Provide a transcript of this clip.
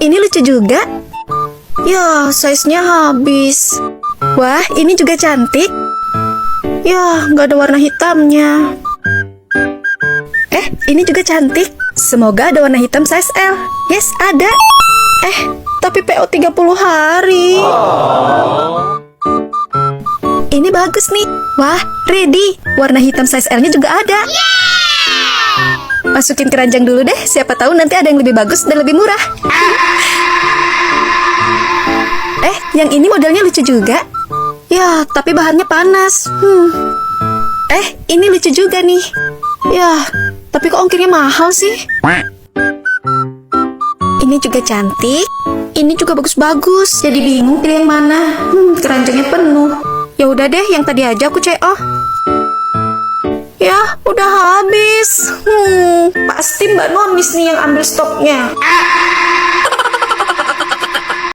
ini lucu juga. Ya, size-nya habis. Wah, ini juga cantik. Ya, nggak ada warna hitamnya. Ini juga cantik. Semoga ada warna hitam size L. Yes, ada. Tapi PO 30 hari. Ini bagus nih. Wah, ready. Warna hitam size L-nya juga ada. Masukin keranjang dulu deh. Siapa tahu nanti ada yang lebih bagus dan lebih murah. Yang ini modelnya lucu juga. Ya, tapi bahannya panas. Ini lucu juga nih. Ya, tapi kok ongkirnya mahal sih? Ini juga cantik. Ini juga bagus-bagus. Jadi bingung pilih yang mana. Keranjangnya penuh. Ya udah deh, yang tadi aja aku CO. Ya, udah habis. Pasti Mbak Nonis nih yang ambil stoknya.